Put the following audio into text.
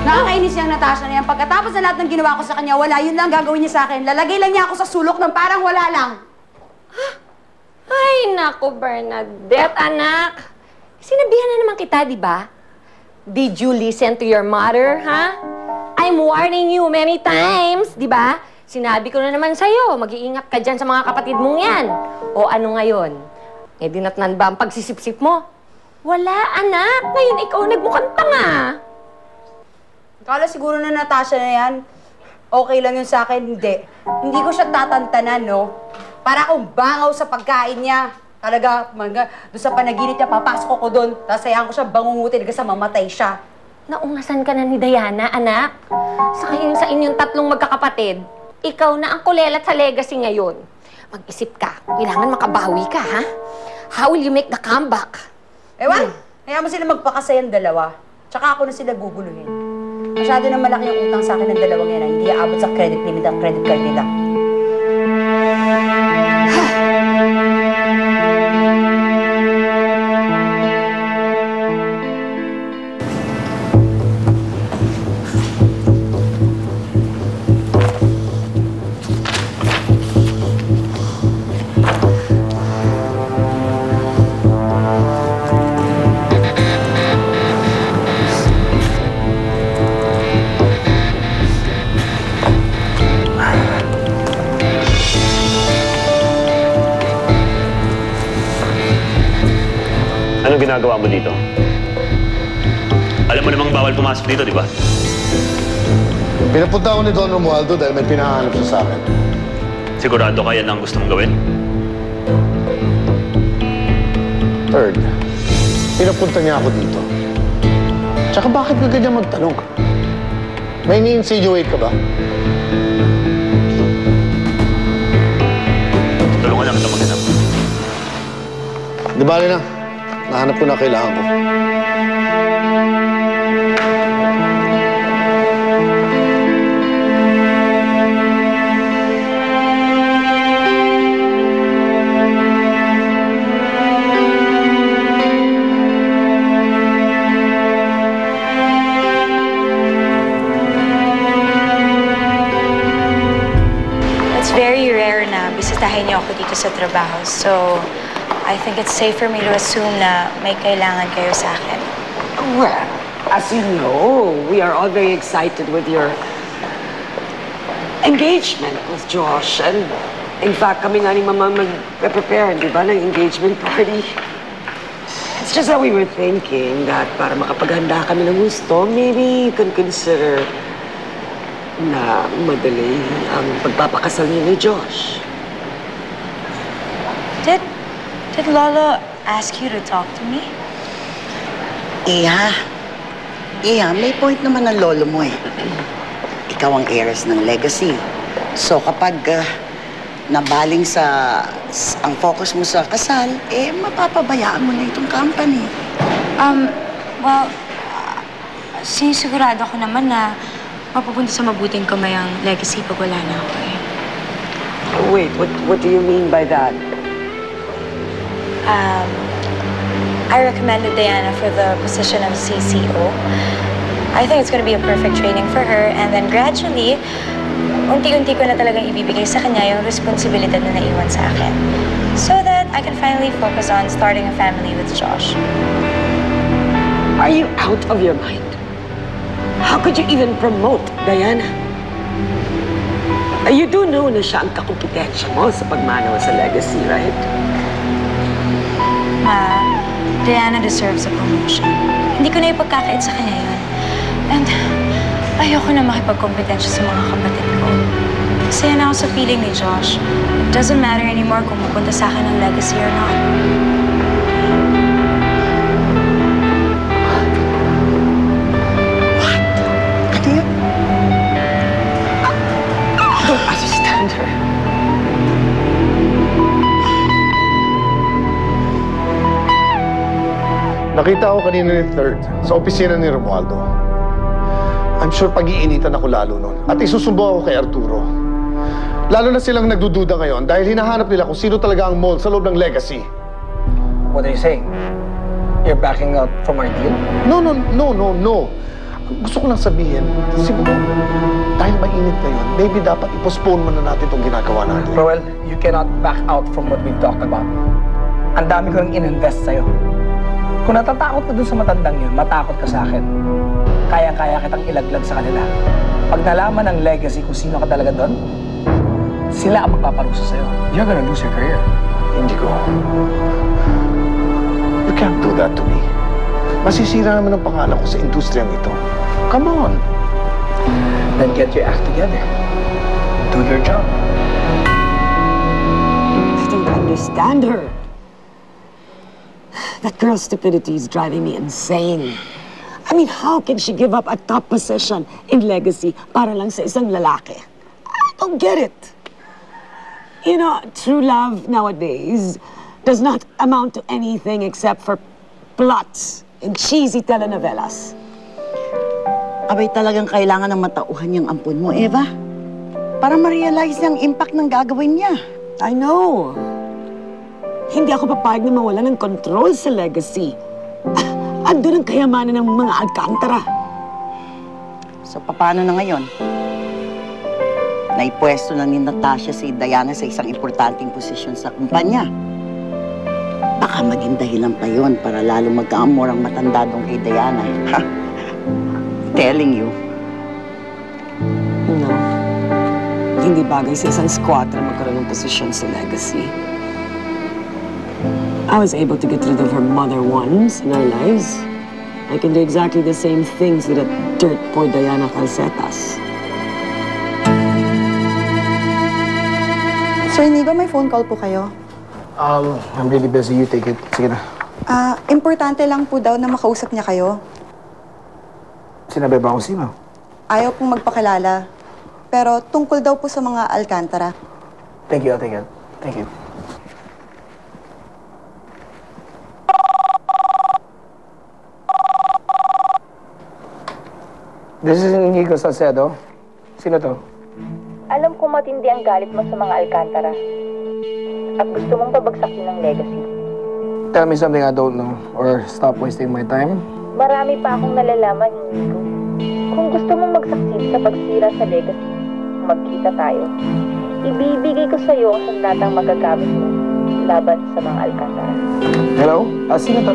Nakakainis niyang Natasha na yan. Pagkatapos na lahat ng ginawa ko sa kanya, wala, yun lang gagawin niya sa akin. Lalagay lang niya ako sa sulok ng parang wala lang. Ay, naku, Bernadette, anak. Sinabihan na naman kita, di ba? Did you listen to your mother, ha? I'm warning you many times, di ba? Sinabi ko na naman sa'yo, mag-iingat ka dyan sa mga kapatid mong yan. O ano ngayon? Eh, dinatnan ba ang pagsisip-sip mo? Wala, anak. Ngayon ikaw nagmukhang tanga. Kala siguro na Natasha na yan. Okay lang yun sa akin, hindi. Hindi ko siya tatantanan, no? Para akong bangaw sa pagkain niya. Talaga, doon sa panaginip niya, papasok ako doon. Tapos sayang ko siya bangungutin hanggang sa mamatay siya. Naungasan ka na ni Diana, anak. Sa inyong tatlong magkakapatid, ikaw na ang kulelat sa legacy ngayon. Mag-isip ka. Kailangan makabawi ka, ha? How will you make the comeback? Ewan, kaya mo sila magpakasayang dalawa. Tsaka ako na sila guguluhin. Masyado na malaki yung utang sa akin ng dalawang yan. Hindi aabot sa credit limit ang credit card nila. Anong ginagawa mo dito? Alam mo namang bawal pumasok dito, di ba? Pinapunta ako ni Don Romualdo dahil may pinahanap siya sa akin. Sigurado ka yan ang gusto mong gawin? Third, pinapunta niya ako dito. Tsaka bakit ka ganyan magtanong? May ni-insinuate ka ba? Tulungan lang kita maghanap. Di bali na. Nahanap ko na kailangan ko. It's very rare na bisitahin niyo ako dito sa trabaho. So, I think it's safe for me to assume na may kailangan kayo sa akin. Well, as you know, we are all very excited with your engagement with Josh. And in fact, kami nga ni Mama mag-prepare, di ba, ng engagement party. It's just that we were thinking that para makapaghanda kami ng gusto, maybe you can consider na madali ang pagpapakasal niyo ni Josh. Did Lolo ask you to talk to me? Iha, may point naman ang lolo mo eh. Ikaw ang heiress ng legacy. So kapag nabaling ang focus mo sa kasal, mapapabayaan mo na itong company. Well, sinisigurado ko naman na mapupunta sa mabuting kamay ang legacy pag wala na ako eh. Wait, what do you mean by that? I recommended Diana for the position of CCO. I think it's going to be a perfect training for her, and then gradually, unti-unti ko na talagang ibibigay sa kanya yung responsibilidad na naiwan sa akin. So that I can finally focus on starting a family with Josh. Are you out of your mind? How could you even promote Diana? You do know na siya ang kakumpetensya mo sa pagmanaw sa legacy, right? Ma, Diana deserves a promotion. Hindi ko na ipagkakait sa kanya yun. And ayoko na makipagkompetensya sa mga kapatid ko. Masaya na ako sa feeling ni Josh. It doesn't matter anymore kung pupunta sa akin ang legacy or not. What? Ano yun? I don't understand her. Nakita ko kanina ni Third sa opisina ni Romualdo. I'm sure pag-iinitan ako lalo nun. At isusumbo ako kay Arturo. Lalo na silang nagdududa ngayon dahil hinahanap nila kung sino talaga ang mole sa loob ng legacy. What are you saying? You're backing out from our deal? No. Gusto ko lang sabihin, siguro, dahil mainit na yun, maybe dapat i-postpone mo na natin itong ginagawa natin. Roel, you cannot back out from what we've talked about. Ang dami ko nang in-invest sa'yo. Kung natatakot ka dun sa matandang yun, matakot ka sa akin. Kaya-kaya kitang ilaglag sa kanila. Pag nalaman ng legacy kung sino ka talaga doon, sila ang magpaparusa sa'yo. You're gonna lose your career. Indigo, you can't do that to me. Masisira naman ang pangalan ko sa industriyang ito. Come on. Then get your act together. Do your job. I don't understand her. That girl's stupidity is driving me insane. I mean, how can she give up a top position in Legacy para lang sa isang lalaki? I don't get it. You know, true love nowadays does not amount to anything except for plots and cheesy telenovelas. Abay talagang kailangan ng matauhan yung ampun mo, Eva. Para ma-realize niya ang impact ng gagawin niya. I know. Hindi ako papayag na mawala ng control sa Legacy. Andun ang kayamanan ng mga Alcantara. So, paano na ngayon? Naipwesto na ni Natasha si Diana sa isang importanteng posisyon sa kumpanya. Baka maging dahilan pa yon para lalo magkaamor ang matanda doon kay Diana. Ha? Telling you. No. Hindi bagay sa isang squatter magkaroon ng posisyon sa Legacy. I was able to get rid of her mother once in our lives. I can do exactly the same things with that dirt poor Diana Calcetas. Sir Nico, may phone call po kayo. I'm really busy. You take it. Sige na. Importante lang po daw na makausap niya kayo. Sinabi ba ako sino? Ayaw pong magpakilala. Pero tungkol daw po sa mga Alcantara. Thank you, I'll take it. Thank you. This is Inigo Salcedo. Sino to? Alam ko matindi ang galit mo sa mga Alcantara. At gusto mong pabagsakin ng legacy. Tell me something I don't know or stop wasting my time. Marami pa akong nalalaman, Inigo. Kung gusto mong magsaksid sa pagsira sa legacy, magkita tayo. Ibibigay ko sa'yo ang sandatang magagamit mo laban sa mga Alcantara. Hello? Sino to?